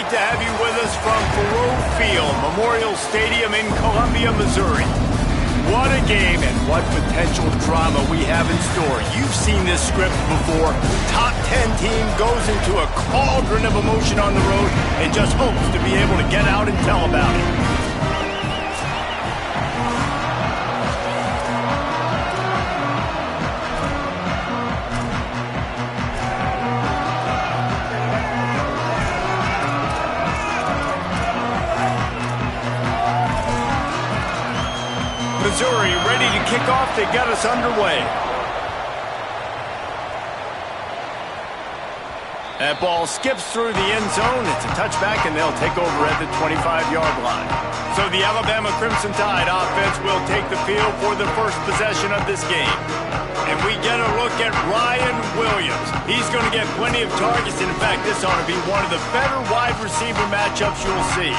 great to have you with us from Faroe Field, Memorial Stadium in Columbia, Missouri. What a game and what potential drama we have in store. You've seen this script before. Top 10 team goes into a cauldron of emotion on the road and just hopes to be able to get out and tell about it. Missouri ready to kick off to get us underway. That ball skips through the end zone. It's a touchback, and they'll take over at the 25-yard line. So the Alabama Crimson Tide offense will take the field for the first possession of this game. And we get a look at Ryan Williams. He's going to get plenty of targets. In fact, this ought to be one of the better wide receiver matchups you'll see.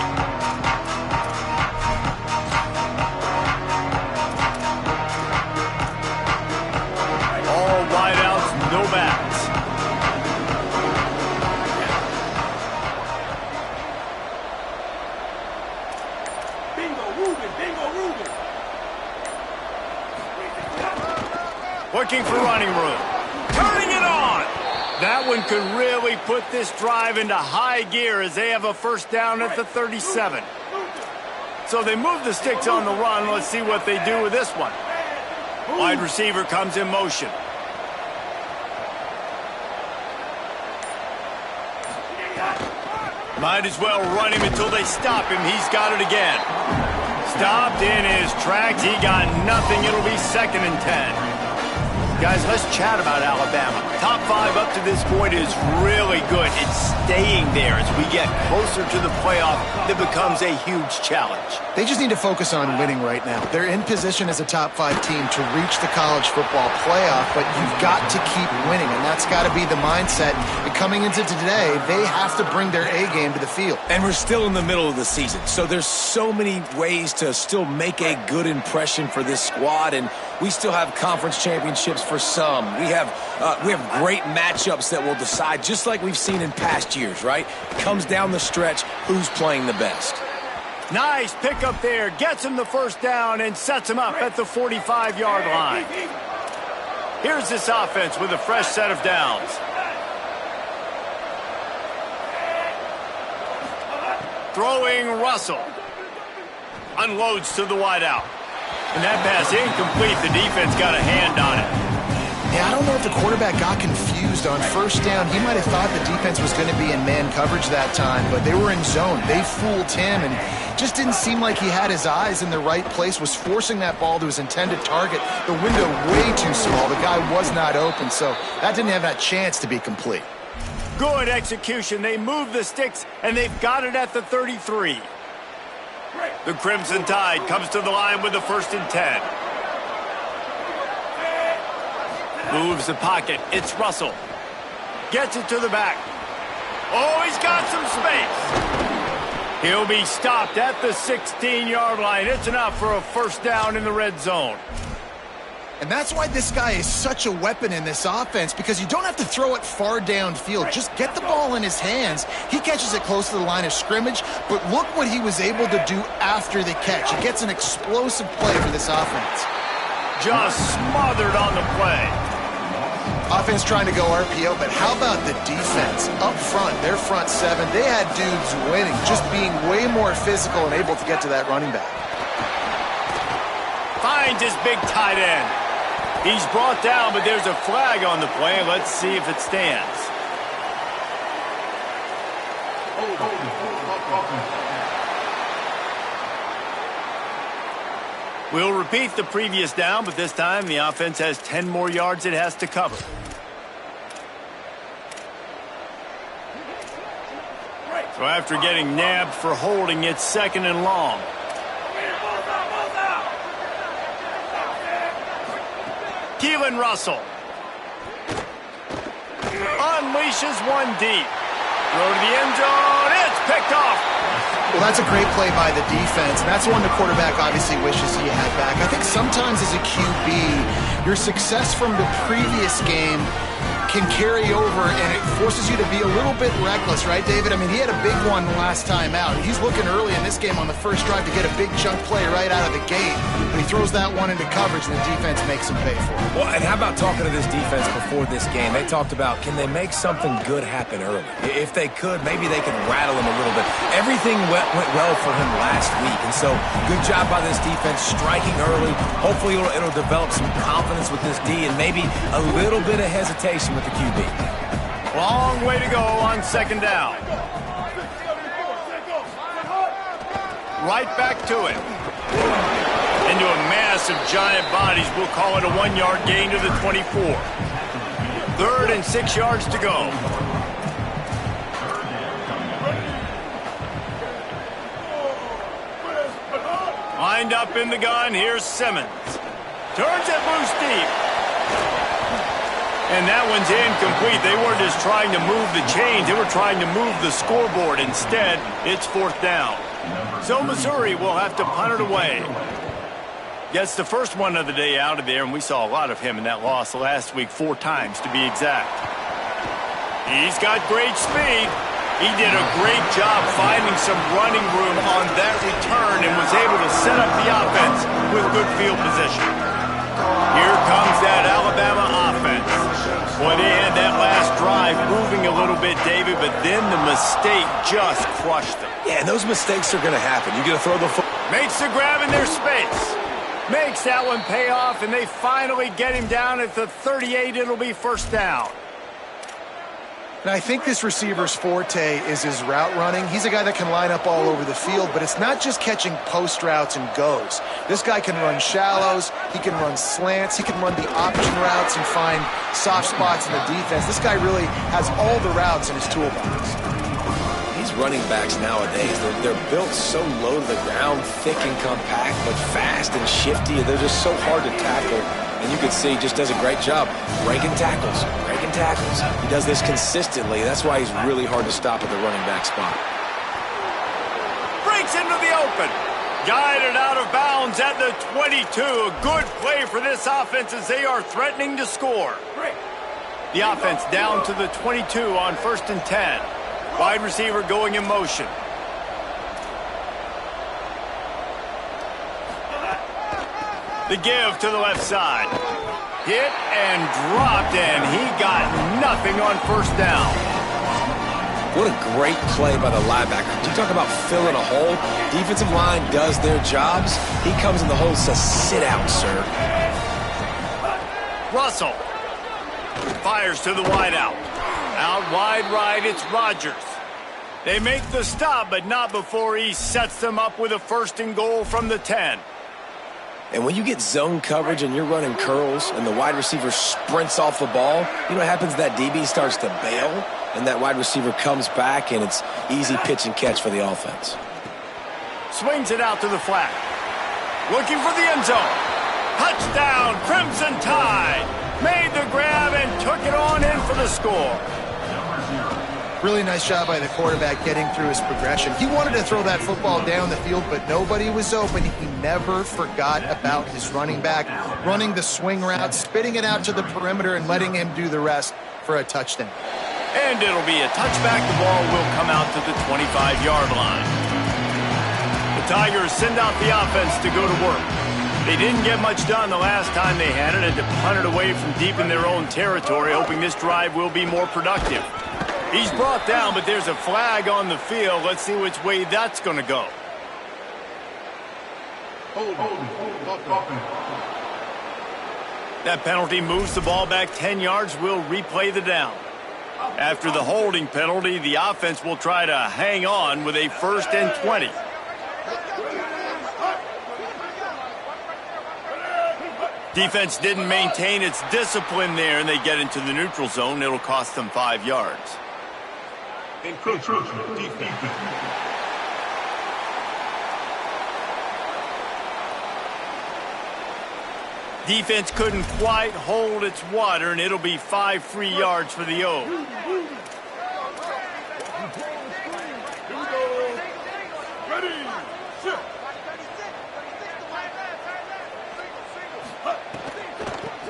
No backs. Bingo, Ruben, bingo, Ruben. Looking for running room. Turning it on. That one could really put this drive into high gear as they have a first down at the 37. So they move the sticks on the run. Let's see what they do with this one. Wide receiver comes in motion. Might as well run him until they stop him. He's got it again. Stopped in his tracks. He got nothing. It'll be 2nd and 10. Guys, let's chat about Alabama. Top 5 up to this point is really good. It's staying there as we get closer to the playoff. That becomes a huge challenge. They just need to focus on winning right now. They're in position as a top 5 team to reach the college football playoff, but you've got to keep winning, and that's got to be the mindset. And coming into today, they have to bring their A game to the field. And we're still in the middle of the season, so there's so many ways to still make a good impression for this squad, and we still have conference championships for some. We have great matchups that will decide, just like we've seen in past years, right? It comes down the stretch, who's playing the best. Nice pickup there. Gets him the first down and sets him up at the 45-yard line. Here's this offense with a fresh set of downs. Throwing Russell. Unloads to the wideout. And that pass incomplete. The defense got a hand on it. Yeah, I don't know if the quarterback got confused on first down. He might have thought the defense was going to be in man coverage that time, but they were in zone. They fooled him and just didn't seem like he had his eyes in the right place, was forcing that ball to his intended target. The window way too small. The guy was not open, so that didn't have that chance to be complete. Good execution. They move the sticks, and they've got it at the 33. The Crimson Tide comes to the line with the 1st and 10. Moves the pocket. It's Russell. Gets it to the back. Oh, he's got some space. He'll be stopped at the 16-yard line. It's enough for a first down in the red zone. And that's why this guy is such a weapon in this offense, because you don't have to throw it far downfield. Just get the ball in his hands. He catches it close to the line of scrimmage, but look what he was able to do after the catch. He gets an explosive play for this offense. Just smothered on the play. Offense trying to go RPO, but how about the defense? Up front, their front 7, they had dudes winning, just being way more physical and able to get to that running back. Finds his big tight end. He's brought down, but there's a flag on the play. Let's see if it stands. We'll repeat the previous down, but this time the offense has 10 more yards it has to cover. So after getting nabbed for holding, it's 2nd and long. Keelan Russell unleashes one deep. Throw to the end zone. It's picked off. Well, that's a great play by the defense, and that's one the quarterback obviously wishes he had back. I think sometimes as a QB, your success from the previous game can carry over, and it forces you to be a little bit reckless, right, David? I mean, he had a big one last time out. He's looking early in this game on the first drive to get a big chunk play right out of the gate. But he throws that one into coverage, and the defense makes him pay for it. Well, and how about talking to this defense before this game? They talked about, can they make something good happen early? If they could, maybe they could rattle him a little bit. Everything went well for him last week, and so good job by this defense striking early. Hopefully it'll develop some confidence with this D and maybe a little bit of hesitation with the QB. Long way to go on second down. Right back to it. Into a mass of giant bodies. We'll call it a 1-yard gain to the 24. 3rd and 6 yards to go. Lined up in the gun. Here's Simmons. Turns it loose deep. And that one's incomplete. They weren't just trying to move the chains. They were trying to move the scoreboard. Instead, it's 4th down. So Missouri will have to punt it away. Gets the first one of the day out of there, and we saw a lot of him in that loss last week, 4 times to be exact. He's got great speed. He did a great job finding some running room on that return and was able to set up the offense with good field position. Here comes that Alabama offense. Boy, they had that last drive moving a little bit, David, but then the mistake just crushed them. Yeah, and those mistakes are going to happen. You're going to throw the football. Makes the grab in their space. Makes that one pay off, and they finally get him down at the 38. It'll be 1st down. And I think this receiver's forte is his route running. He's a guy that can line up all over the field, but it's not just catching post routes and goes. This guy can run shallows, he can run slants, he can run the option routes and find soft spots in the defense. This guy really has all the routes in his toolbox. These running backs nowadays, they're built so low to the ground, thick and compact, but fast and shifty. They're just so hard to tackle. And you can see he just does a great job breaking tackles. He does this consistently. That's why he's really hard to stop at the running back spot. Breaks into the open. Guided out of bounds at the 22. A good play for this offense as they are threatening to score. The offense down to the 22 on 1st and 10. Wide receiver going in motion. The give to the left side. Hit and dropped, and he got nothing on 1st down. What a great play by the linebacker. You talk about filling a hole. Defensive line does their jobs. He comes in the hole and says, sit out, sir. Russell fires to the wideout. Out wide right, it's Rodgers. They make the stop, but not before he sets them up with a 1st and goal from the 10. And when you get zone coverage and you're running curls and the wide receiver sprints off the ball, you know what happens? That DB starts to bail, and that wide receiver comes back, and it's easy pitch and catch for the offense. Swings it out to the flat. Looking for the end zone. Touchdown, Crimson Tide. Made the grab and took it on in for the score. Really nice job by the quarterback getting through his progression. He wanted to throw that football down the field, but nobody was open. He never forgot about his running back, running the swing route, spitting it out to the perimeter, and letting him do the rest for a touchdown. And it'll be a touchback. The ball will come out to the 25-yard line. The Tigers send out the offense to go to work. They didn't get much done the last time they had it, and to punt it away from deep in their own territory, hoping this drive will be more productive. He's brought down, but there's a flag on the field. Let's see which way that's going to go. That penalty moves the ball back 10 yards. We'll replay the down. After the holding penalty, the offense will try to hang on with a 1st and 20. Defense didn't maintain its discipline there, and they get into the neutral zone. It'll cost them 5 yards. Defense couldn't quite hold its water, and it'll be 5 free yards for the O.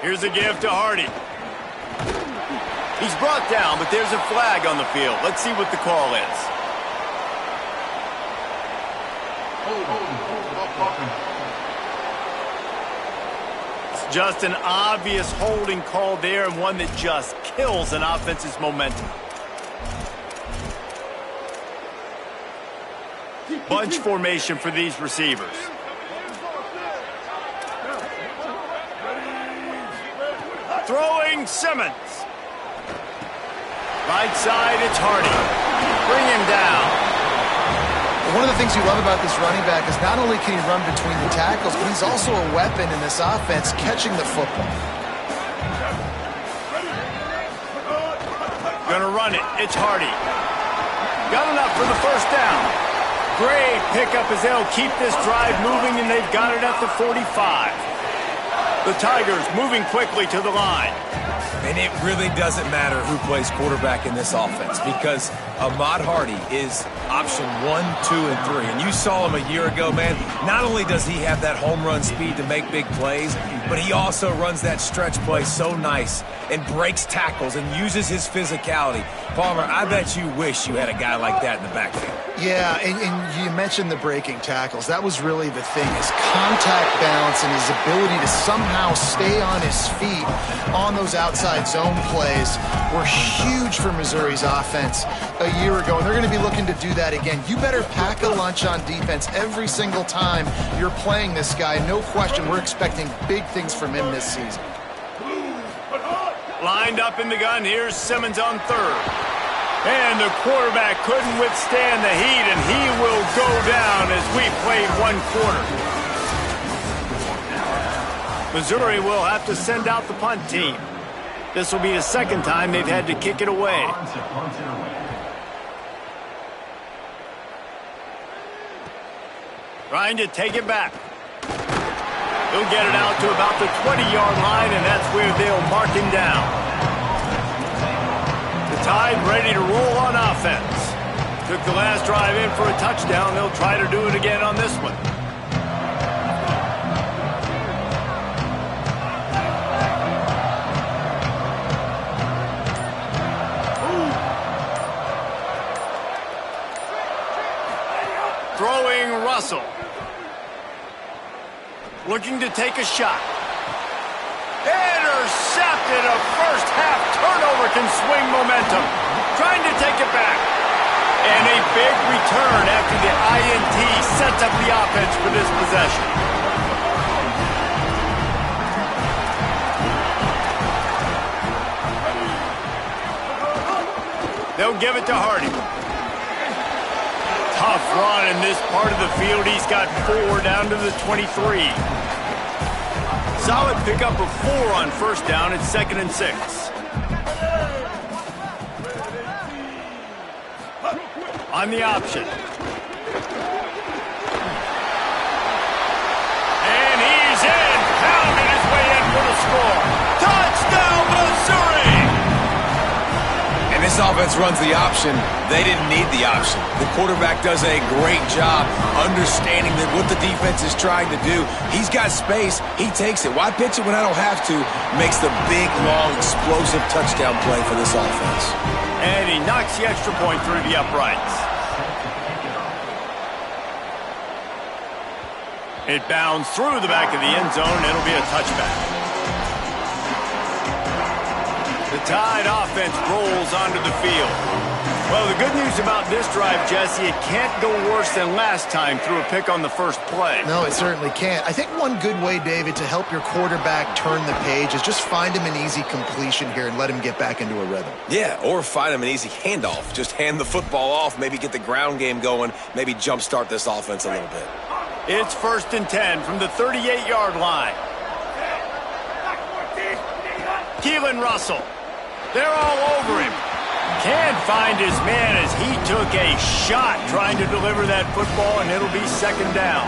Here's a give to Hardy. He's brought down, but there's a flag on the field. Let's see what the call is. It's just an obvious holding call there, and one that just kills an offense's momentum. Bunch formation for these receivers. Throwing Simmons. Right side, it's Hardy. Bring him down. One of the things you love about this running back is not only can he run between the tackles, but he's also a weapon in this offense catching the football. Gonna run it. It's Hardy. Got enough for the first down. Great pickup as they'll keep this drive moving, and they've got it at the 45. The Tigers moving quickly to the line. And it really doesn't matter who plays quarterback in this offense because Ahmad Hardy is option 1, 2, and 3. And you saw him a year ago, man. Not only does he have that home run speed to make big plays, but he also runs that stretch play so nice and breaks tackles and uses his physicality. Palmer, I bet you wish you had a guy like that in the backfield. Yeah, and you mentioned the breaking tackles. That was really the thing. His contact balance and his ability to somehow stay on his feet on those outside zone plays were huge for Missouri's offense a year ago, and they're going to be looking to do that again. You better pack a lunch on defense every single time you're playing this guy. No question, we're expecting big things from him this season. Lined up in the gun, here's Simmons on third. And the quarterback couldn't withstand the heat, and he will go down as we played one quarter. Missouri will have to send out the punt team. This will be the second time they've had to kick it away. Trying to take it back. He'll get it out to about the 20-yard line, and that's where they'll mark him down. The Tide ready to roll on offense. Took the last drive in for a touchdown. They'll try to do it again on this one. Throwing Russell. Looking to take a shot. Intercepted. A first half turnover can swing momentum. Trying to take it back. And a big return after the INT sets up the offense for this possession. They'll give it to Hardy. Tough run in this part of the field. He's got 4 down to the 23. Solid pickup of 4 on first down. It's 2nd and 6. On the option. And he's in. Pounding his way in for the score. Touchdown, Missouri! And this offense runs the option. They didn't need the option. The quarterback does a great job understanding that what the defense is trying to do. He's got space. He takes it. Why pitch it when I don't have to? Makes the big, long, explosive touchdown play for this offense. And he knocks the extra point through the uprights. It bounds through the back of the end zone. It'll be a touchback. The Tide offense rolls onto the field. Well, the good news about this drive, Jesse, it can't go worse than last time through a pick on the first play. No, it certainly can't. I think one good way, David, to help your quarterback turn the page is just find him an easy completion here and let him get back into a rhythm. Yeah, or find him an easy handoff. Just hand the football off, maybe get the ground game going, maybe jumpstart this offense a little bit. It's 1st and 10 from the 38-yard line. Keelan Russell. They're all over him. Can't find his man as he took a shot trying to deliver that football, and it'll be 2nd down.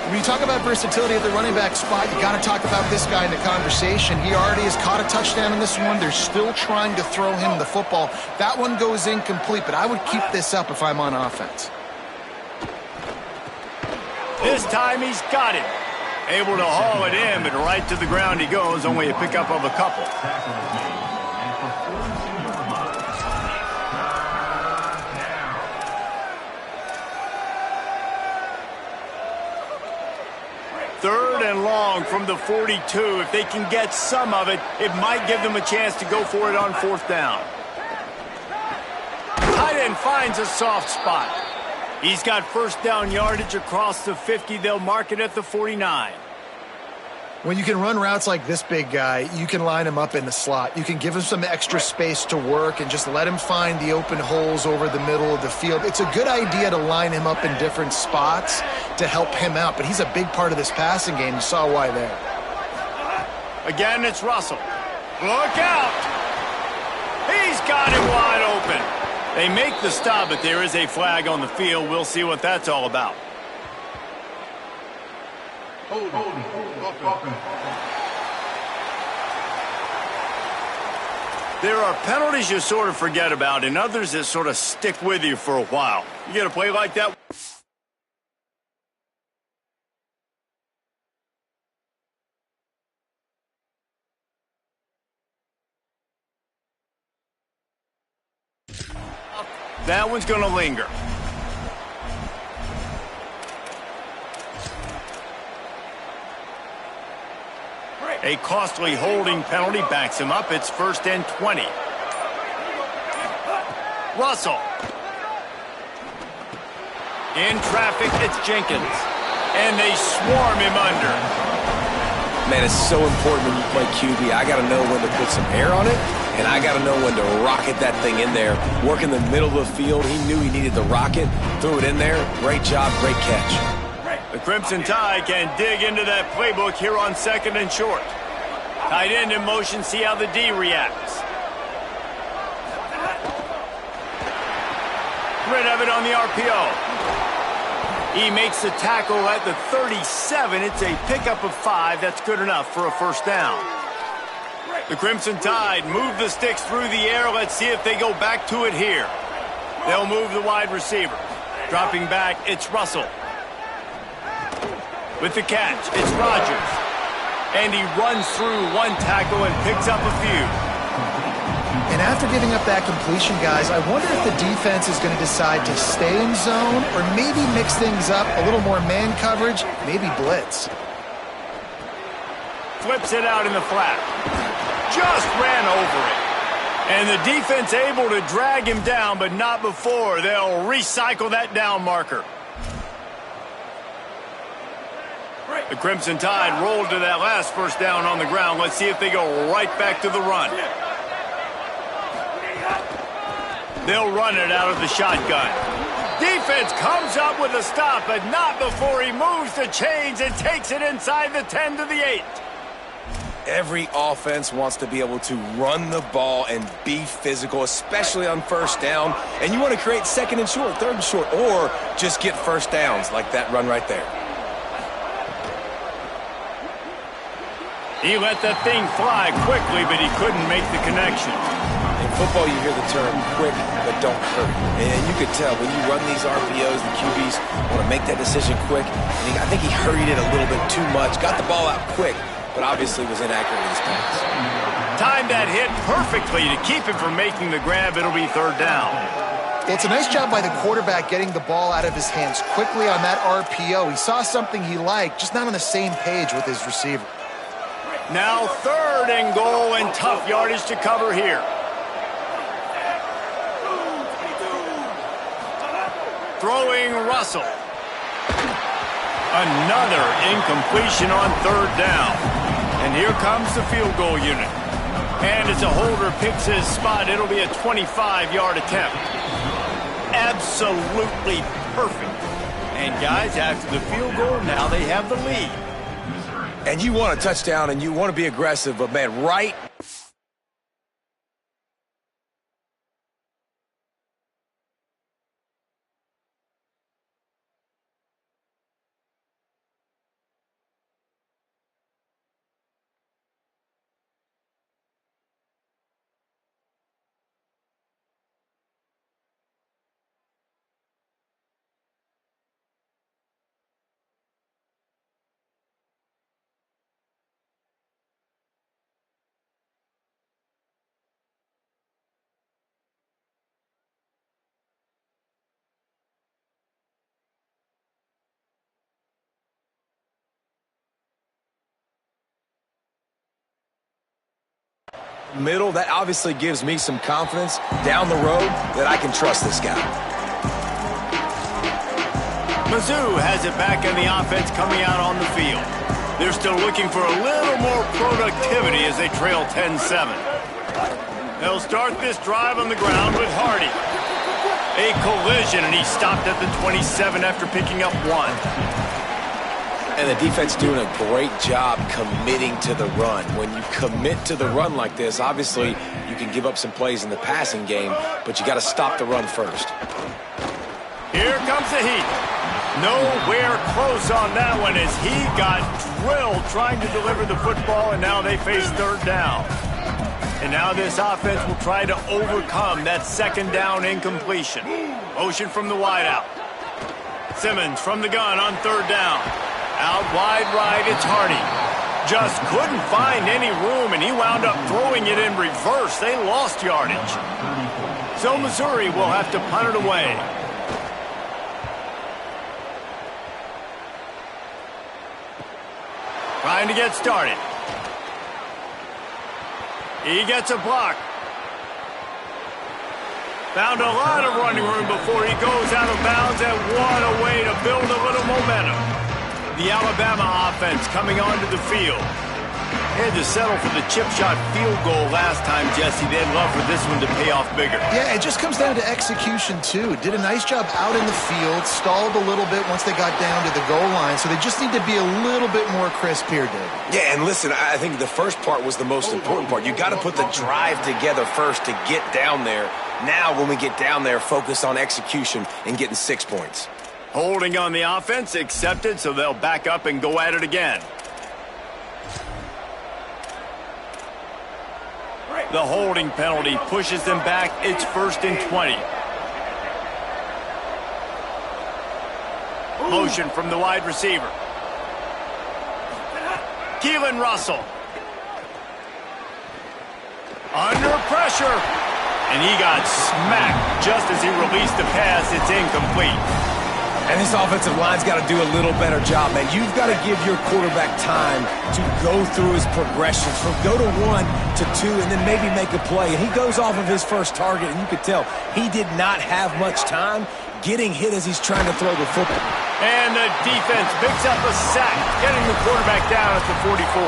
When you talk about versatility at the running back spot, you got to talk about this guy in the conversation. He already has caught a touchdown in this one. They're still trying to throw him the football. That one goes incomplete, but I would keep this up if I'm on offense. This time he's got it. Able to haul it in, but right to the ground he goes. Only a pickup of a couple. 3rd and long from the 42. If they can get some of it, it might give them a chance to go for it on 4th down. Tight end finds a soft spot. He's got 1st down yardage across the 50. They'll mark it at the 49. When you can run routes like this big guy, you can line him up in the slot. You can give him some extra space to work and just let him find the open holes over the middle of the field. It's a good idea to line him up in different spots to help him out, but he's a big part of this passing game. You saw why there. Again, it's Russell. Look out! He's got him wide open. They make the stop, but there is a flag on the field. We'll see what that's all about. There are penalties you sort of forget about and others that sort of stick with you for a while. You get a play like that? That one's going to linger. A costly holding penalty backs him up. It's 1st and 20. Russell. In traffic, it's Jenkins. And they swarm him under. Man, it's so important when you play QB. I got to know when to put some air on it, and I got to know when to rocket that thing in there. Work in the middle of the field. He knew he needed the rocket. Threw it in there. Great job, great catch. The Crimson Tide can dig into that playbook here on 2nd and short. Tight end in motion, see how the D reacts. Rid of it on the RPO. He makes the tackle at the 37. It's a pickup of 5. That's good enough for a 1st down. The Crimson Tide move the sticks through the air. Let's see if they go back to it here. They'll move the wide receiver. Dropping back, it's Russell. With the catch, it's Rodgers. And he runs through one tackle and picks up a few. And after giving up that completion, guys, I wonder if the defense is going to decide to stay in zone or maybe mix things up, a little more man coverage, maybe blitz. Flips it out in the flat. Just ran over it. And the defense able to drag him down, but not before. They'll recycle that down marker. The Crimson Tide rolled to that last 1st down on the ground. Let's see if they go right back to the run. They'll run it out of the shotgun. Defense comes up with a stop, but not before he moves the chains and takes it inside the 10 to the 8. Every offense wants to be able to run the ball and be physical, especially on 1st down. And you want to create 2nd and short, 3rd and short, or just get 1st downs like that run right there. He let that thing fly quickly, but he couldn't make the connection. In football, you hear the term quick, but don't hurry. And you could tell when you run these RPOs, the QBs want to make that decision quick. And I think he hurried it a little bit too much, got the ball out quick, but obviously was inaccurate with his pass. Timed that hit perfectly to keep him from making the grab. It'll be 3rd down. It's a nice job by the quarterback getting the ball out of his hands quickly on that RPO. He saw something he liked, just not on the same page with his receiver. Now 3rd and goal and tough yardage to cover here. Throwing Russell. Another incompletion on 3rd down. And here comes the field goal unit. And as a holder picks his spot, it'll be a 25-yard attempt. Absolutely perfect. And guys, after the field goal, now they have the lead. And you want a touchdown and you want to be aggressive, but man, right middle, that obviously gives me some confidence down the road that I can trust this guy. Mizzou has it back in the offense coming out on the field. They're still looking for a little more productivity as they trail 10-7. They'll start this drive on the ground with Hardy. A collision, and he stopped at the 27 after picking up 1. And the defense doing a great job committing to the run. When you commit to the run like this, obviously you can give up some plays in the passing game, but you got to stop the run first. Here comes the heat. Nowhere close on that one as he got drilled trying to deliver the football, and now they face third down. And now this offense will try to overcome that second down incompletion. Motion from the wideout. Simmons from the gun on third down. Out wide right, it's Hardy. Just couldn't find any room, and he wound up throwing it in reverse. They lost yardage. So Missouri will have to punt it away. Trying to get started. He gets a block. Found a lot of running room before he goes out of bounds, and what a way to build a little momentum. The Alabama offense coming onto the field. They had to settle for the chip shot field goal last time, Jesse. They'd love for this one to pay off bigger. Yeah, it just comes down to execution, too. Did a nice job out in the field, stalled a little bit once they got down to the goal line, so they just need to be a little bit more crisp here, David. Yeah, and listen, I think the first part was the most important part. You got to put the drive together first to get down there. Now, when we get down there, focus on execution and getting 6 points. Holding on the offense, accepted, so they'll back up and go at it again. The holding penalty pushes them back. It's 1st and 20. Motion from the wide receiver. Keelan Russell. Under pressure. And he got smacked just as he released the pass. It's incomplete. And this offensive line's got to do a little better job, man. You've got to give your quarterback time to go through his progressions from go to 1 to 2 and then maybe make a play. And he goes off of his first target, and you could tell he did not have much time getting hit as he's trying to throw the football. And the defense picks up a sack, getting the quarterback down at the 44.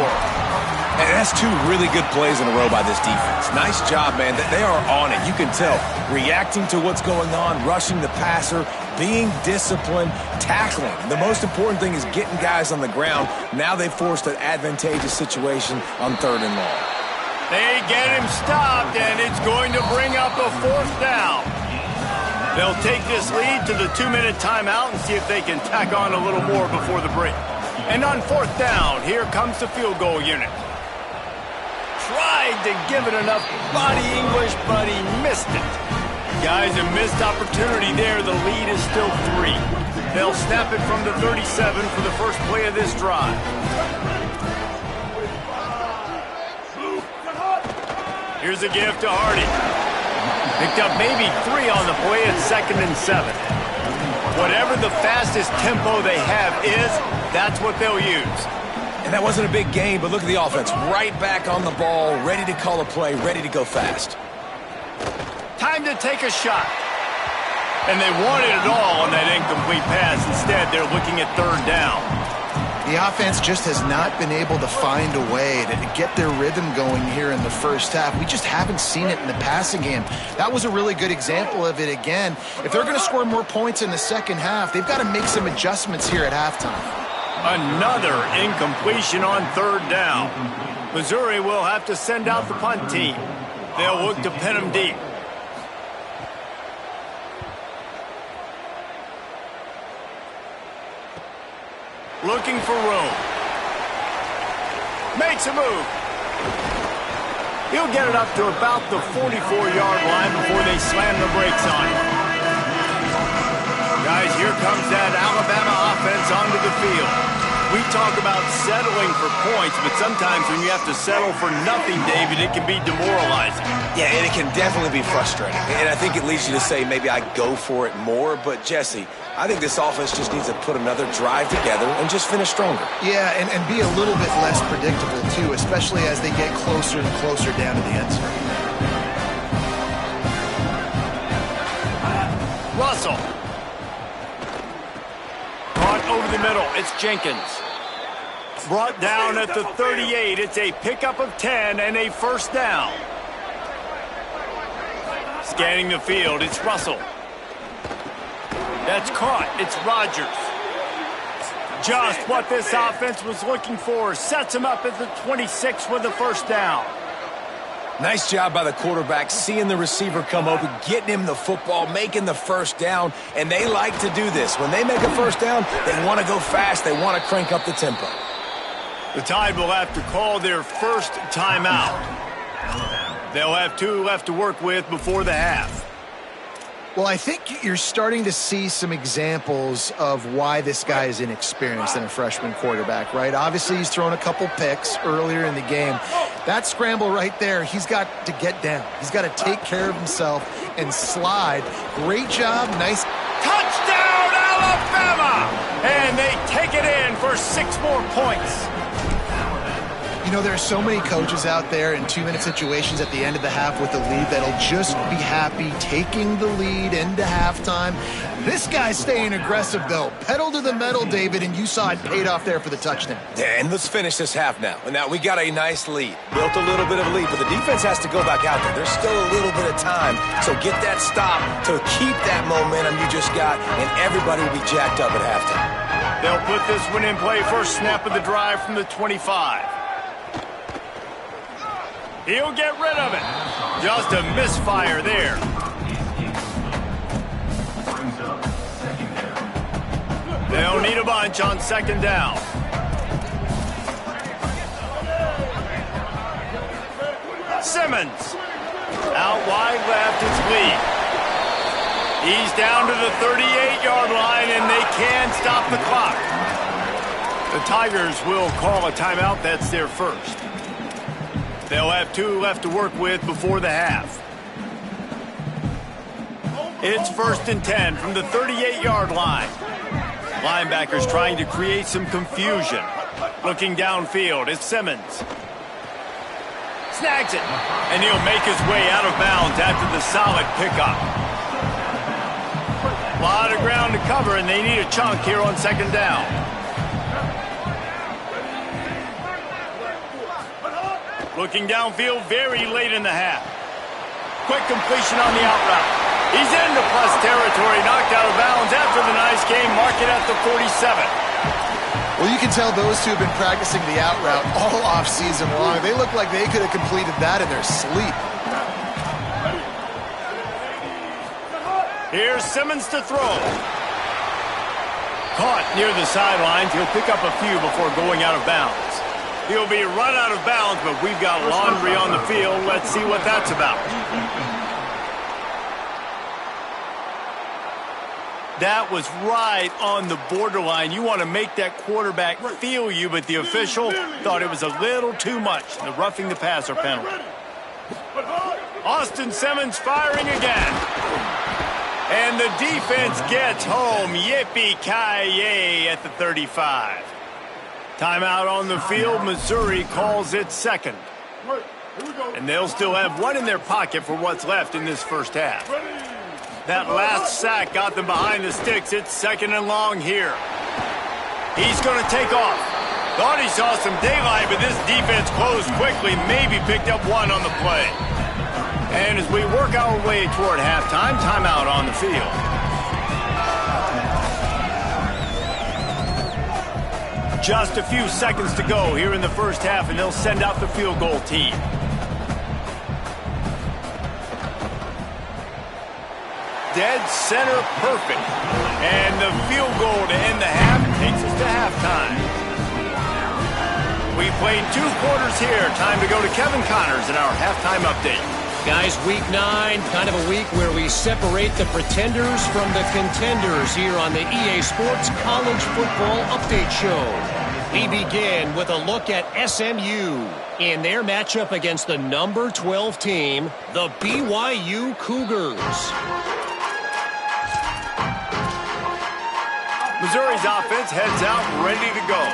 And that's 2 really good plays in a row by this defense. Nice job, man. They are on it. You can tell. Reacting to what's going on, rushing the passer, being disciplined, tackling. The most important thing is getting guys on the ground. Now they forced an advantageous situation on 3rd and long. They get him stopped, and it's going to bring up a 4th down. They'll take this lead to the 2-minute timeout and see if they can tack on a little more before the break. And on 4th down, here comes the field goal unit. Tried to give it enough body English, but he missed it. Guys, a missed opportunity there. The lead is still 3. They'll snap it from the 37 for the first play of this drive. Here's a give to Hardy. Picked up maybe 3 on the play at 2nd and 7. Whatever the fastest tempo they have is, that's what they'll use. And that wasn't a big game, but look at the offense. Right back on the ball, ready to call a play, ready to go fast. Time to take a shot. And they wanted it all on that incomplete pass. Instead, they're looking at 3rd down. The offense just has not been able to find a way to get their rhythm going here in the first half. We just haven't seen it in the passing game. That was a really good example of it again. If they're going to score more points in the second half, they've got to make some adjustments here at halftime. Another incompletion on 3rd down. Missouri will have to send out the punt team. They'll look to pin them deep. Looking for room. Makes a move. He'll get it up to about the 44-yard line before they slam the brakes on him. Guys, here comes that Alabama offense onto the field. We talk about settling for points, but sometimes when you have to settle for nothing, David, it can be demoralizing. Yeah, and it can definitely be frustrating. And I think it leads you to say maybe I go for it more. But, Jesse, I think this offense just needs to put another drive together and just finish stronger. Yeah, and be a little bit less predictable, too, especially as they get closer and closer down to the end zone. Russell. Caught over the middle. It's Jenkins. Brought down at the 38. It's a pickup of 10 and a first down. Scanning the field. It's Russell. That's caught. It's Rodgers. Just what this offense was looking for. Sets him up at the 26 with the first down. Nice job by the quarterback, seeing the receiver come open, getting him the football, making the first down, and they like to do this. When they make a first down, they want to go fast. They want to crank up the tempo. The Tide will have to call their first timeout. They'll have 2 left to work with before the half. Well, I think you're starting to see some examples of why this guy is inexperienced in a freshman quarterback, right? Obviously, he's thrown a couple picks earlier in the game. That scramble right there, he's got to get down. He's got to take care of himself and slide. Great job. Nice. Touchdown, Alabama! And they take it in for 6 more points. You know, there are so many coaches out there in 2-minute situations at the end of the half with the lead that'll just be happy taking the lead into halftime. This guy's staying aggressive, though. Pedal to the metal, David, and you saw it paid off there for the touchdown. Yeah, and let's finish this half now. And now we got a nice lead. Built a little bit of a lead, but the defense has to go back out there. There's still a little bit of time. So get that stop to keep that momentum you just got, and everybody will be jacked up at halftime. They'll put this one in play. First snap of the drive from the 25. He'll get rid of it. Just a misfire there. They'll need a bunch on second down. Simmons. Out wide left, it's Lee. He's down to the 38-yard line, and they can stop the clock. The Tigers will call a timeout. That's their first. They'll have 2 left to work with before the half. It's 1st and 10 from the 38-yard line. Linebackers trying to create some confusion. Looking downfield, it's Simmons. Snags it, and he'll make his way out of bounds after the solid pickup. A lot of ground to cover, and they need a chunk here on second down. Looking downfield very late in the half. Quick completion on the out route. He's into plus territory, knocked out of bounds after the nice game. Mark it at the 47. Well, you can tell those two have been practicing the out route all off season long. They look like they could have completed that in their sleep. Here's Simmons to throw. Caught near the sidelines. He'll pick up a few before going out of bounds. He'll be run out of bounds, but we've got laundry on the field. Let's see what that's about. That was right on the borderline. You want to make that quarterback feel you, but the official thought it was a little too much. The roughing the passer penalty. Austin Simmons firing again. And the defense gets home. Yippee-ki-yay at the 35. Timeout on the field. Missouri calls it second. And they'll still have 1 in their pocket for what's left in this first half. That last sack got them behind the sticks. It's 2nd and long here. He's going to take off. Thought he saw some daylight, but this defense closed quickly. Maybe picked up 1 on the play. And as we work our way toward halftime, timeout on the field. Just a few seconds to go here in the first half, and they'll send out the field goal team. Dead center perfect. And the field goal to end the half takes us to halftime. We played 2 quarters here. Time to go to Kevin Connors in our halftime update. Guys, week 9, kind of a week where we separate the pretenders from the contenders here on the EA Sports College Football Update Show. We begin with a look at SMU in their matchup against the number 12 team, the BYU Cougars. Missouri's offense heads out ready to go.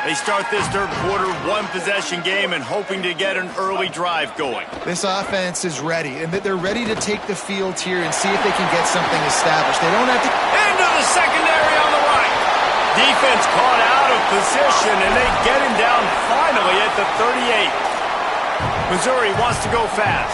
They start this third quarter one-possession game and hoping to get an early drive going. This offense is ready, and they're ready to take the field here and see if they can get something established. They don't have to... Into the secondary on the right. Defense caught out of position, and they get him down finally at the 38. Missouri wants to go fast.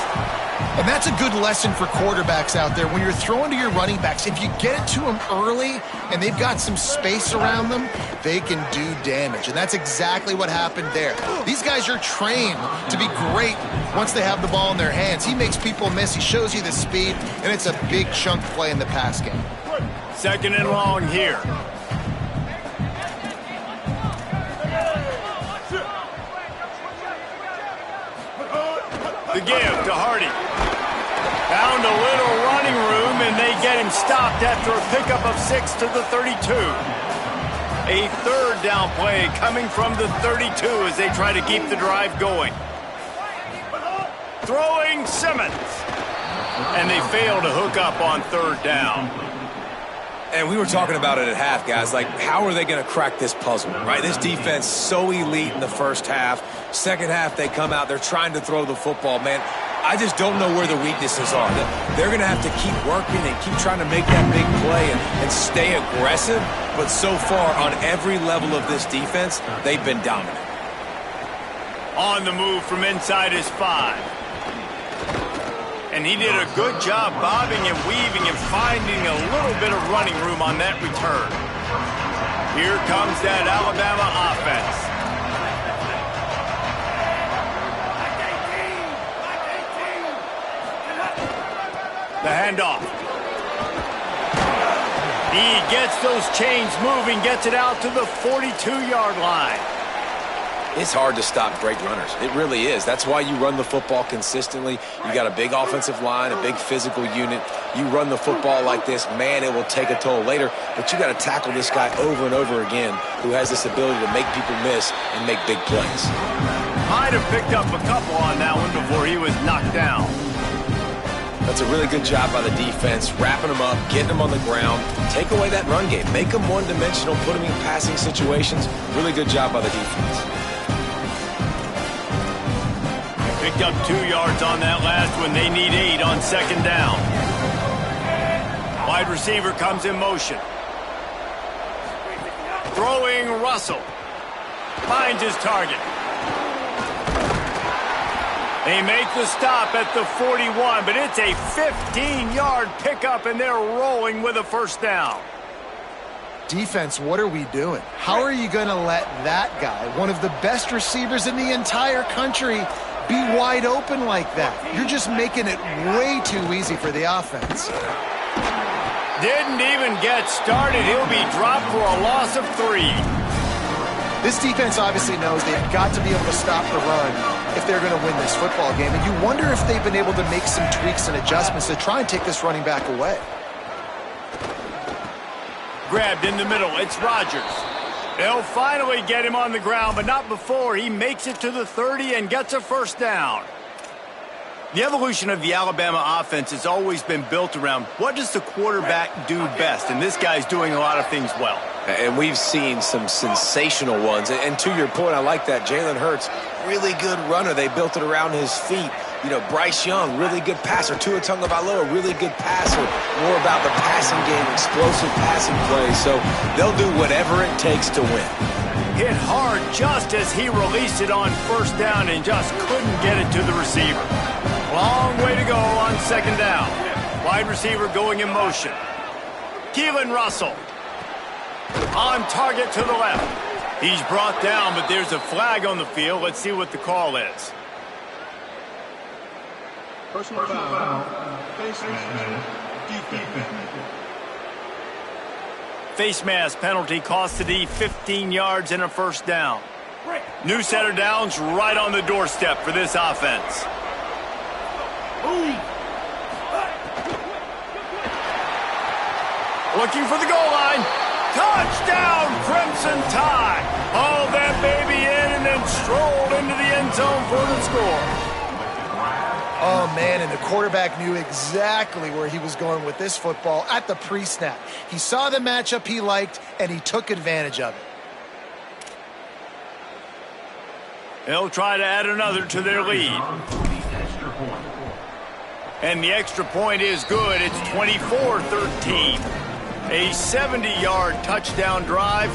And that's a good lesson for quarterbacks out there. When you're throwing to your running backs, if you get it to them early and they've got some space around them, they can do damage. And that's exactly what happened there. These guys are trained to be great once they have the ball in their hands. He makes people miss. He shows you the speed, and it's a big chunk play in the pass game. Second and long here. The give to Hardy. Found a little running room, and they get him stopped after a pickup of 6 to the 32. A third down play coming from the 32 as they try to keep the drive going. Throwing Simmons. And they fail to hook up on third down. And we were talking about it at half, guys. Like, how are they going to crack this puzzle, right? This defense so elite in the first half. Second half, they come out. They're trying to throw the football, man. I just don't know where the weaknesses are. They're going to have to keep working and keep trying to make that big play and stay aggressive. But so far, on every level of this defense, they've been dominant. On the move from inside his 5. And he did a good job bobbing and weaving and finding a little bit of running room on that return. Here comes that Alabama offense. The handoff. He gets those chains moving, gets it out to the 42-yard line. It's hard to stop great runners. It really is. That's why you run the football consistently. You got a big offensive line, a big physical unit. You run the football like this, man, it will take a toll later. But you got to tackle this guy over and over again who has this ability to make people miss and make big plays. Might have picked up a couple on that one before he was knocked down. That's a really good job by the defense, wrapping them up, getting them on the ground. Take away that run game. Make them one-dimensional, put them in passing situations. Really good job by the defense. Picked up 2 yards on that last one. They need 8 on second down. Wide receiver comes in motion. Throwing Russell. Finds his target. They make the stop at the 41, but it's a 15-yard pickup, and they're rolling with a first down. Defense, what are we doing? How are you going to let that guy, one of the best receivers in the entire country, be wide open like that? You're just making it way too easy for the offense. Didn't even get started. He'll be dropped for a loss of 3. This defense obviously knows they've got to be able to stop the run if they're going to win this football game. And you wonder if they've been able to make some tweaks and adjustments to try and take this running back away. Grabbed in the middle. It's Rodgers. They'll finally get him on the ground, but not before he makes it to the 30 and gets a first down. The evolution of the Alabama offense has always been built around what does the quarterback do best, and this guy's doing a lot of things well. And we've seen some sensational ones. And to your point, I like that. Jalen Hurts, really good runner. They built it around his feet. You know, Bryce Young, really good passer. Tua Tagovailoa, really good passer. More about the passing game, explosive passing plays. So they'll do whatever it takes to win. Hit hard just as he released it on first down and just couldn't get it to the receiver. Long way to go on second down. Wide receiver going in motion. Keelan Russell. On target to the left. He's brought down, but there's a flag on the field. Let's see what the call is. Personal foul. Face mask. Defense. Face mask penalty cost the D 15 yards and a first down. New set of downs right on the doorstep for this offense. Looking for the goal line. Touchdown, Crimson Tide! Hauled that baby in and then strolled into the end zone for the score. Oh, man, and the quarterback knew exactly where he was going with this football at the pre-snap. He saw the matchup he liked, and he took advantage of it. They'll try to add another to their lead. And the extra point is good. It's 24-13. A 70-yard touchdown drive,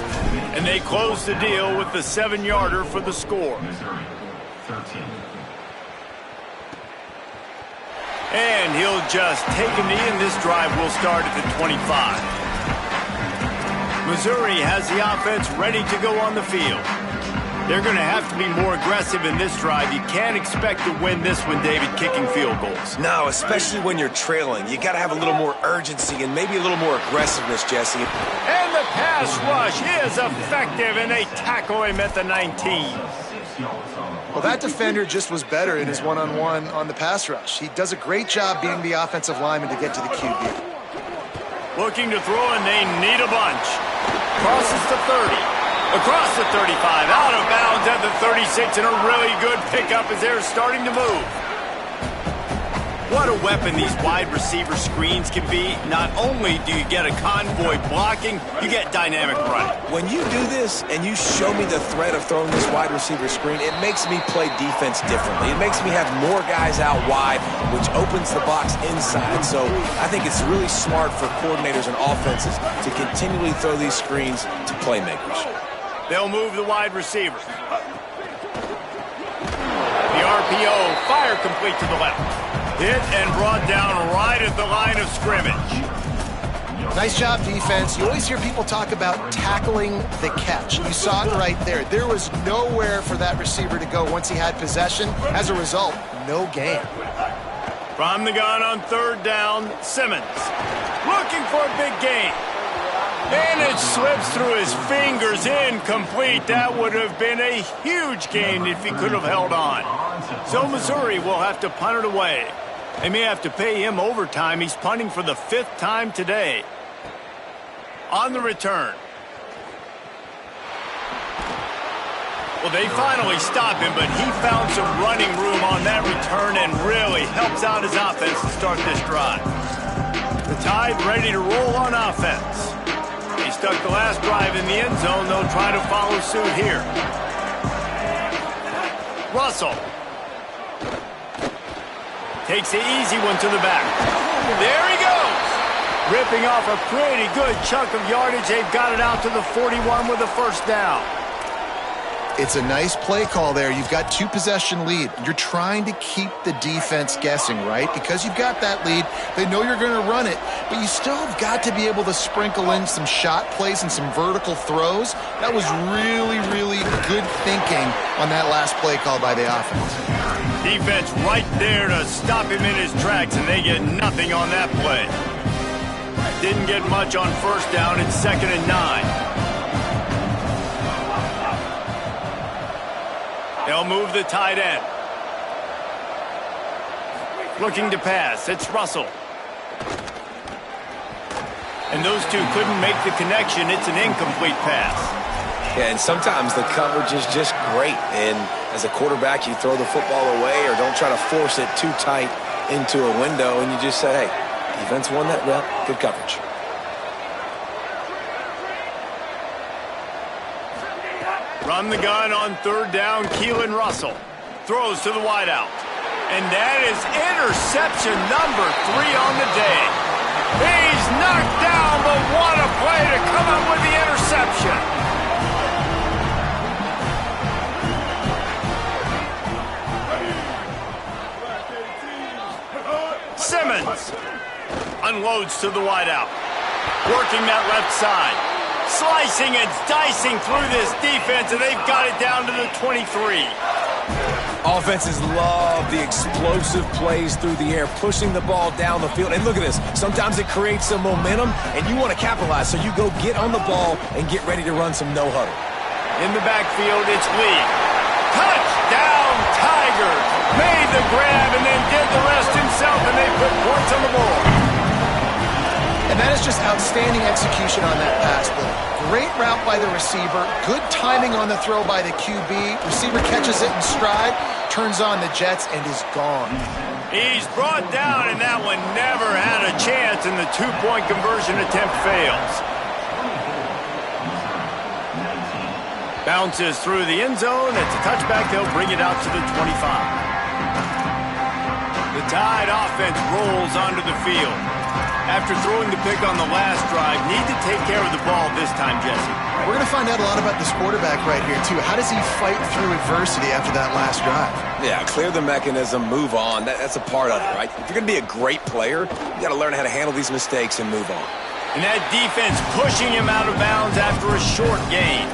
and they close the deal with the 7-yarder for the score. And he'll just take a knee, and this drive will start at the 25. Missouri has the offense ready to go on the field. They're going to have to be more aggressive in this drive. You can't expect to win this one, David, kicking field goals. No, especially when you're trailing. You got to have a little more urgency and maybe a little more aggressiveness, Jesse. And the pass rush is effective, and they tackle him at the 19. Well, that defender just was better in his one-on-one on the pass rush. He does a great job being the offensive lineman to get to the QB. Looking to throw, and they need a bunch. Crosses the 30. Across the 35, out of bounds at the 36, and a really good pickup as they're starting to move. What a weapon these wide receiver screens can be. Not only do you get a convoy blocking, you get dynamic running. When you do this and you show me the threat of throwing this wide receiver screen, it makes me play defense differently. It makes me have more guys out wide, which opens the box inside. So I think it's really smart for coordinators and offenses to continually throw these screens to playmakers. They'll move the wide receiver. The RPO, fire complete to the left. Hit and brought down right at the line of scrimmage. Nice job, defense. You always hear people talk about tackling the catch. You saw it right there. There was nowhere for that receiver to go once he had possession. As a result, no gain. From the gun on third down, Simmons. Looking for a big gain. And it slips through his fingers, incomplete. That would have been a huge gain if he could have held on. So Missouri will have to punt it away. They may have to pay him overtime. He's punting for the 5th time today. On the return. Well, they finally stop him, but he found some running room on that return and really helps out his offense to start this drive. The Tide ready to roll on offense. He stuck the last drive in the end zone. They'll try to follow suit here. Russell. Takes the easy one to the back. There he goes. Ripping off a pretty good chunk of yardage. They've got it out to the 41 with a first down. It's a nice play call there. You've got 2-possession lead. You're trying to keep the defense guessing, right? Because you've got that lead. They know you're going to run it, but you still have got to be able to sprinkle in some shot plays and some vertical throws. That was really, really good thinking on that last play call by the offense. Defense right there to stop him in his tracks, and they get nothing on that play. Didn't get much on first down. It's 2nd and 9. They'll move the tight end. Looking to pass. It's Russell. And those two couldn't make the connection. It's an incomplete pass. Yeah, and sometimes the coverage is just great. And as a quarterback, you throw the football away or don't try to force it too tight into a window, and you just say, hey, defense won that rep. Good coverage. From the gun on third down, Keelan Russell throws to the wideout. And that is interception number 3 on the day. He's knocked down, but what a play to come up with the interception. Simmons unloads to the wideout. Working that left side. Slicing and dicing through this defense, and they've got it down to the 23. Offenses love the explosive plays through the air, pushing the ball down the field. And look at this. Sometimes it creates some momentum, and you want to capitalize. So you go get on the ball and get ready to run some no-huddle. In the backfield, it's Lee. Touchdown, Tigers! Made the grab and then did the rest himself, and they put points on the board. And that is just outstanding execution on that pass play. Great route by the receiver. Good timing on the throw by the QB. Receiver catches it in stride, turns on the jets, and is gone. He's brought down, and that one never had a chance, and the two-point conversion attempt fails. Bounces through the end zone. It's a touchback. They'll bring it out to the 25. The Tide offense rolls onto the field. After throwing the pick on the last drive, need to take care of the ball this time, Jesse. We're going to find out a lot about this quarterback right here, too. How does he fight through adversity after that last drive? Yeah, clear the mechanism, move on. That's a part of it, right? If you're going to be a great player, you got to learn how to handle these mistakes and move on. And that defense pushing him out of bounds after a short gain.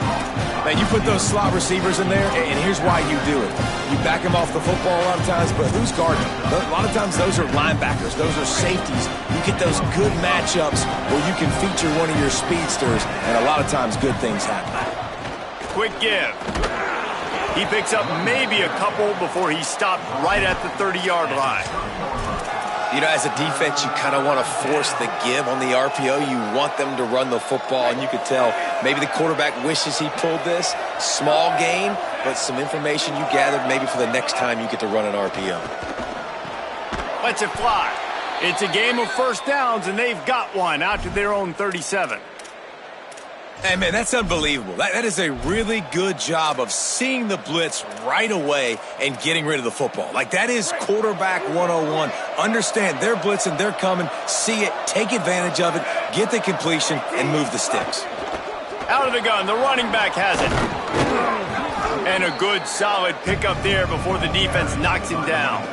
Man, you put those slot receivers in there, and here's why you do it. You back them off the football a lot of times, but who's guarding them? A lot of times those are linebackers. Those are safeties. You get those good matchups where you can feature one of your speedsters, and a lot of times good things happen. Quick give. He picks up maybe a couple before he stopped right at the 30-yard line. You know, as a defense, you kind of want to force the give on the RPO. You want them to run the football, and you could tell maybe the quarterback wishes he pulled this. Small gain, but some information you gathered maybe for the next time you get to run an RPO. Lets it fly. It's a game of first downs, and they've got one out to their own 37. Hey, man, that's unbelievable. That is a really good job of seeing the blitz right away and getting rid of the football. Like, that is quarterback 101. Understand they're blitzing, they're coming, see it, take advantage of it, get the completion, and move the sticks. Out of the gun, the running back has it. And a good, solid pickup there before the defense knocks him down.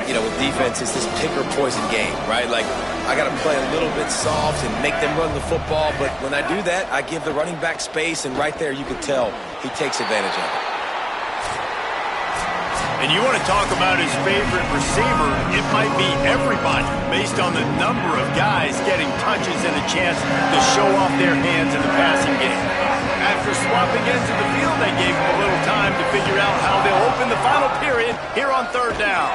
You know, with defense, it's this pick or poison game, right? Like, I got to play a little bit soft and make them run the football, but when I do that, I give the running back space, and right there you can tell he takes advantage of it. And you want to talk about his favorite receiver, it might be everybody, based on the number of guys getting touches and a chance to show off their hands in the passing game. After swapping ends of the field, they gave him a little time to figure out how they'll open the final period here on third down.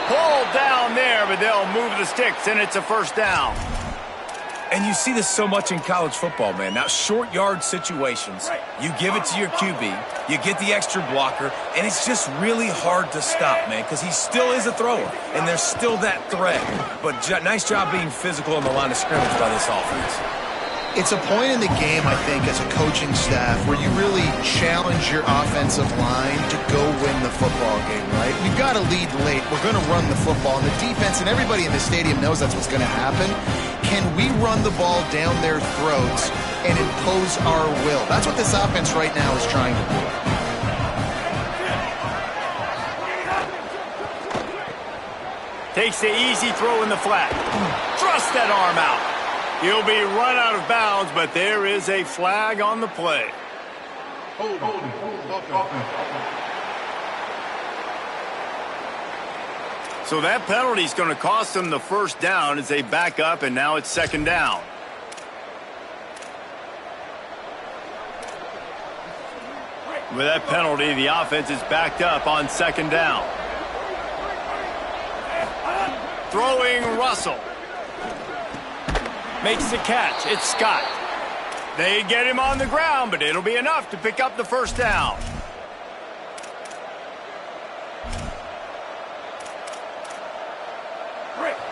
Pulled down there, but they'll move the sticks, and it's a first down. And you see this so much in college football, man. Now, short yard situations, you give it to your QB, you get the extra blocker, and it's just really hard to stop, man, because he still is a thrower, and there's still that threat. But nice job being physical on the line of scrimmage by this offense. It's a point in the game, I think, as a coaching staff where you really challenge your offensive line to go win the football game, right? We've got to lead late. We're going to run the football. And the defense and everybody in the stadium knows that's what's going to happen. Can we run the ball down their throats and impose our will? That's what this offense right now is trying to do. Takes the easy throw in the flat. Thrust that arm out. He'll be run out of bounds, but there is a flag on the play. So that penalty is going to cost them the first down as they back up, and now it's second down. With that penalty, the offense is backed up on second down. Throwing Russell. Makes the catch. It's Scott. They get him on the ground, but it'll be enough to pick up the first down.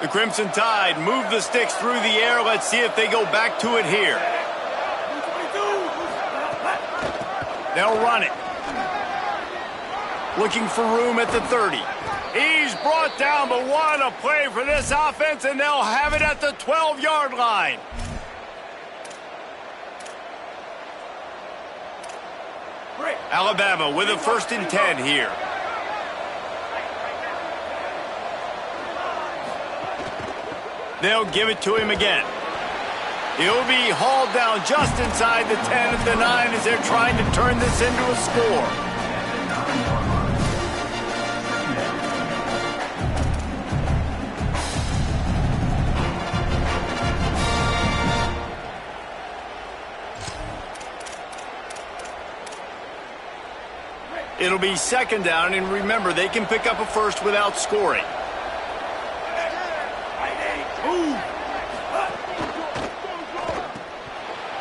The Crimson Tide move the sticks through the air. Let's see if they go back to it here. They'll run it. Looking for room at the 30. He's brought down, but what a play for this offense, and they'll have it at the 12-yard line. Alabama with a 1st and 10 here. They'll give it to him again. He'll be hauled down just inside the 10 at the 9 as they're trying to turn this into a score. It'll be second down, and remember, they can pick up a first without scoring.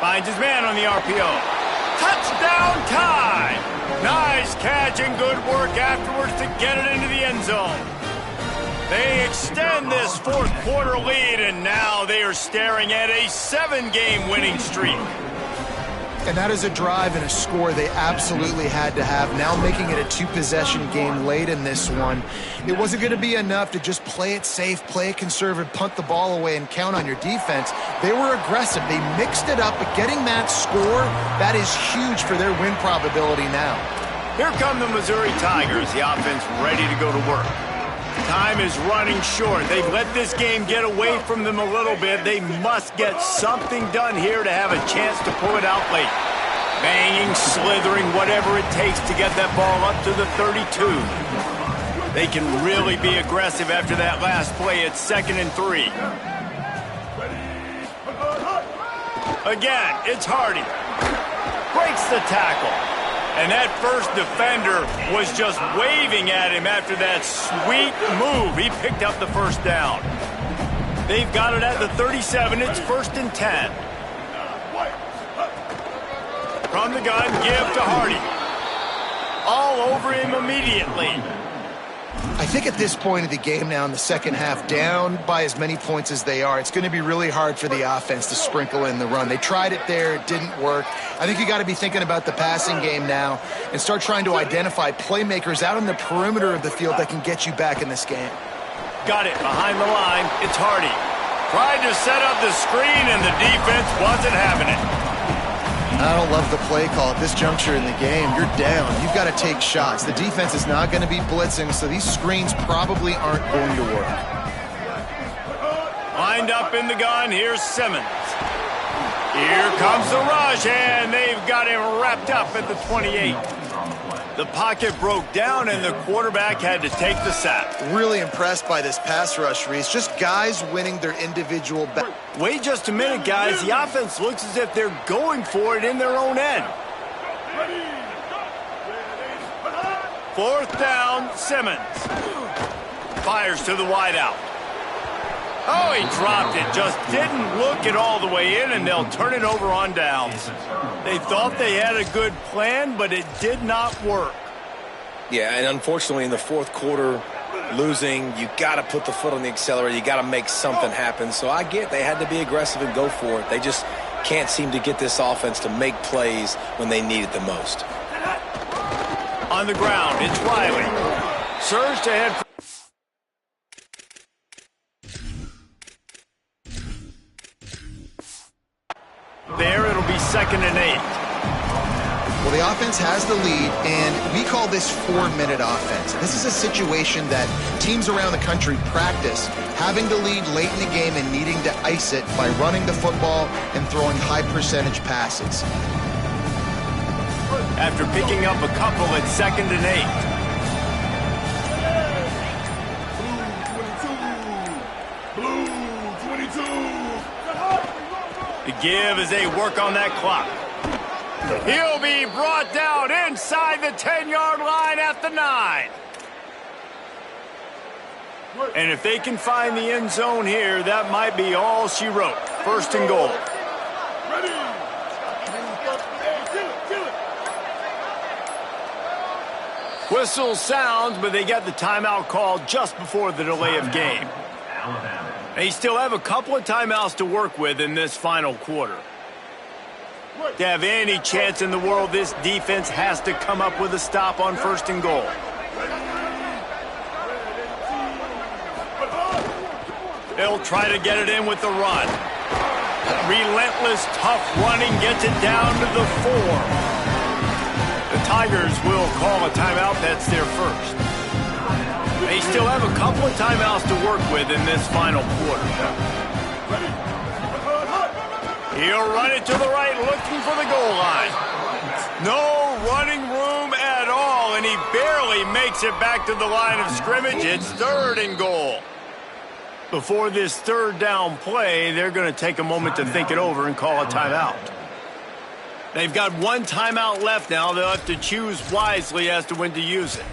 Finds his man on the RPO. Touchdown tie! Nice catch and good work afterwards to get it into the end zone. They extend this fourth quarter lead, and now they are staring at a 7-game winning streak. And that is a drive and a score they absolutely had to have. Now making it a 2-possession game late in this one. It wasn't going to be enough to just play it safe, play it conservative, punt the ball away, and count on your defense. They were aggressive. They mixed it up, but getting that score, that is huge for their win probability now. Here come the Missouri Tigers, the offense ready to go to work. Time is running short. They've let this game get away from them a little bit. They must get something done here to have a chance to pull it out late. Banging, slithering, whatever it takes to get that ball up to the 32. They can really be aggressive after that last play at 2nd and 3. Again, it's Hardy. Breaks the tackle. And that first defender was just waving at him after that sweet move. He picked up the first down. They've got it at the 37. It's 1st and 10. From the gun, give to Hardy. All over him immediately. I think at this point of the game now in the second half, down by as many points as they are, it's going to be really hard for the offense to sprinkle in the run. They tried it there. It didn't work. I think you got to be thinking about the passing game now and start trying to identify playmakers out on the perimeter of the field that can get you back in this game. Got it behind the line. It's Hardy. Tried to set up the screen, and the defense wasn't having it. I don't love the play call at this juncture in the game. You're down. You've got to take shots. The defense is not going to be blitzing, so these screens probably aren't going to work. Lined up in the gun, here's Simmons. Here comes the rush, and they've got him wrapped up at the 28. The pocket broke down, and the quarterback had to take the sack. Really impressed by this pass rush, Reese. Just guys winning their individual battles. Wait just a minute, guys. The offense looks as if they're going for it in their own end. 4th down, Simmons. Fires to the wideout. Oh, he dropped it. Just didn't look it all the way in, and they'll turn it over on downs. They thought they had a good plan, but it did not work. Yeah, and unfortunately in the fourth quarter, losing, you got to put the foot on the accelerator. You got to make something happen. So I get they had to be aggressive and go for it. They just can't seem to get this offense to make plays when they need it the most. On the ground, it's Riley. Surged ahead. There, it'll be 2nd and 8. Well, the offense has the lead, and we call this 4-minute offense. This is a situation that teams around the country practice, having the lead late in the game and needing to ice it by running the football and throwing high-percentage passes. After picking up a couple at 2nd and 8. Blue 22. The give as they work on that clock. He'll be brought down inside the 10-yard line at the 9. And if they can find the end zone here, that might be all she wrote. 1st and goal. Whistle sounds, but they get the timeout called just before the delay of game. They still have a couple of timeouts to work with in this final quarter. To have any chance in the world, this defense has to come up with a stop on 1st and goal. They'll try to get it in with the run. Relentless, tough running gets it down to the 4. The Tigers will call a timeout. That's their first. They still have a couple of timeouts to work with in this final quarter. He'll run it to the right, looking for the goal line. No running room at all, and he barely makes it back to the line of scrimmage. It's 3rd and goal. Before this 3rd down play, they're going to take a moment to think it over and call a timeout. They've got 1 timeout left now. They'll have to choose wisely as to when to use it.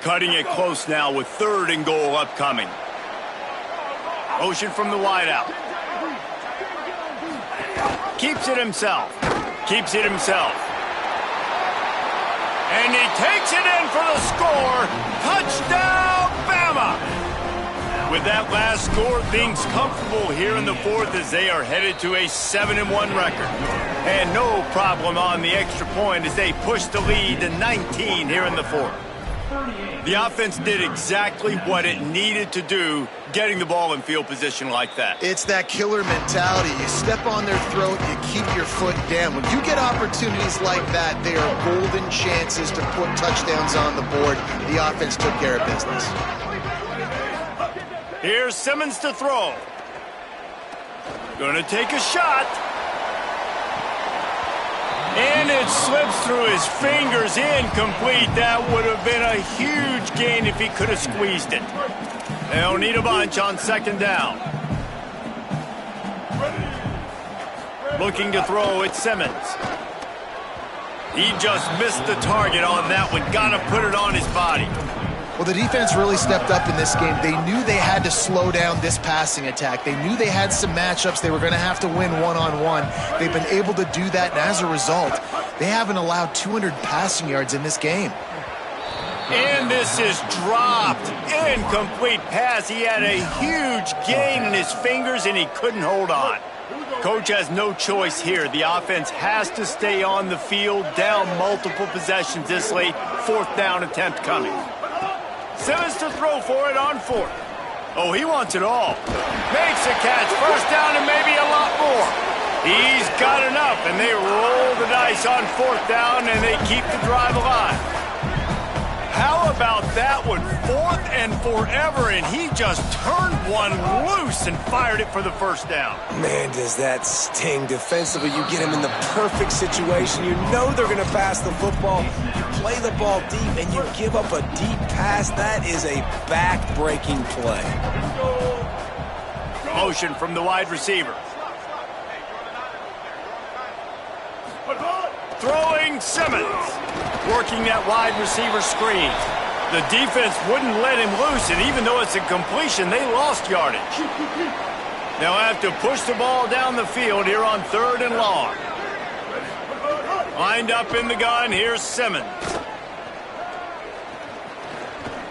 Cutting it close now with 3rd and goal upcoming. Motion from the wideout. Keeps it himself. Keeps it himself. And he takes it in for the score. Touchdown, Bama! With that last score, things comfortable here in the 4th as they are headed to a 7-1 record. And no problem on the extra point as they push the lead to 19 here in the 4th. The offense did exactly what it needed to do, getting the ball in field position like that. It's that killer mentality. You step on their throat, you keep your foot down. When you get opportunities like that, they are golden chances to put touchdowns on the board. The offense took care of business. Here's Simmons to throw. Gonna take a shot. And it slips through his fingers, incomplete. That would have been a huge gain if he could have squeezed it. They'll need a bunch on 2nd down. Looking to throw, it's Simmons. He just missed the target on that one. Gotta put it on his body. Well, the defense really stepped up in this game. They knew they had to slow down this passing attack. They knew they had some matchups they were going to have to win one-on-one. They've been able to do that, and as a result, they haven't allowed 200 passing yards in this game. And this is dropped. Incomplete pass. He had a huge gain in his fingers, and he couldn't hold on. Coach has no choice here. The offense has to stay on the field, down multiple possessions this late. 4th down attempt coming. Simmons to throw for it on 4th. Oh, he wants it all. Makes a catch. 1st down and maybe a lot more. He's got enough, and they roll the dice on 4th down, and they keep the drive alive. How about that one? 4th and forever, and he just turned one loose and fired it for the 1st down. Man, does that sting defensively. You get him in the perfect situation. You know they're going to pass the football. You play the ball deep, and you give up a deep pass. That is a back-breaking play. Motion from the wide receiver. Throwing Simmons. Working that wide receiver screen. The defense wouldn't let him loose, and even though it's a completion, they lost yardage. They'll have to push the ball down the field here on 3rd and long. Lined up in the gun, here's Simmons.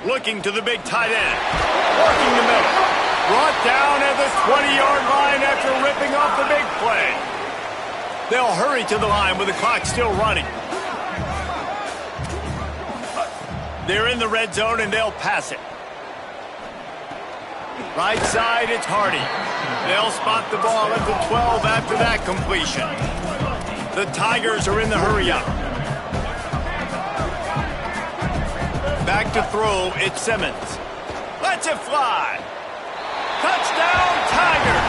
Looking to the big tight end. Working the middle. Brought down at the 20-yard line after ripping off the big play. They'll hurry to the line with the clock still running. They're in the red zone, and they'll pass it. Right side, it's Hardy. They'll spot the ball at the 12 after that completion. The Tigers are in the hurry-up. Back to throw, it's Simmons. Lets it fly. Touchdown, Tigers.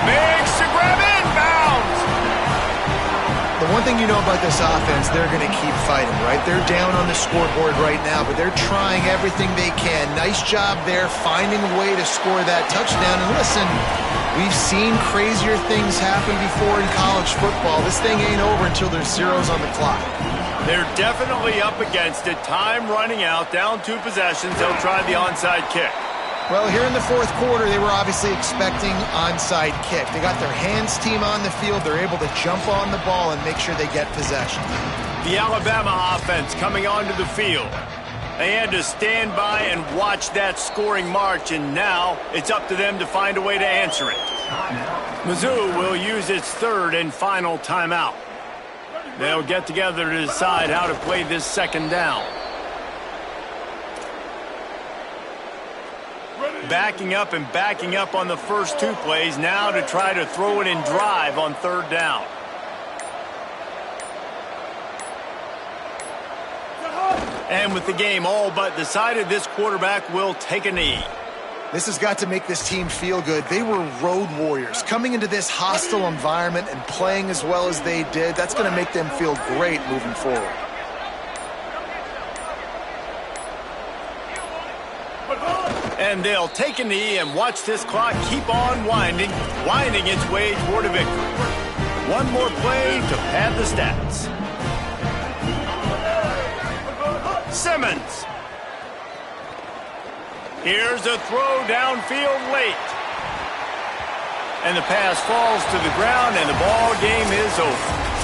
Makes the grab inbounds. The one thing you know about this offense, they're going to keep fighting, right? They're down on the scoreboard right now, but they're trying everything they can. Nice job there, finding a way to score that touchdown. And listen, we've seen crazier things happen before in college football. This thing ain't over until there's zeros on the clock. They're definitely up against it. Time running out, down 2 possessions. They'll try the onside kick. Well, here in the 4th quarter, they were obviously expecting onside kick. They got their hands team on the field. They're able to jump on the ball and make sure they get possession. The Alabama offense coming onto the field. They had to stand by and watch that scoring march, and now it's up to them to find a way to answer it. Mizzou will use its 3rd and final timeout. They'll get together to decide how to play this 2nd down. Backing up and backing up on the first 2 plays now to try to throw it in drive on 3rd down. And with the game all but decided, this quarterback will take a knee. This has got to make this team feel good. They were road warriors coming into this hostile environment and playing as well as they did. That's going to make them feel great moving forward. And they'll take a knee and watch this clock keep on winding its way toward a victory. One more play to pad the stats. Simmons. Here's a throw downfield late. And the pass falls to the ground, and the ball game is over.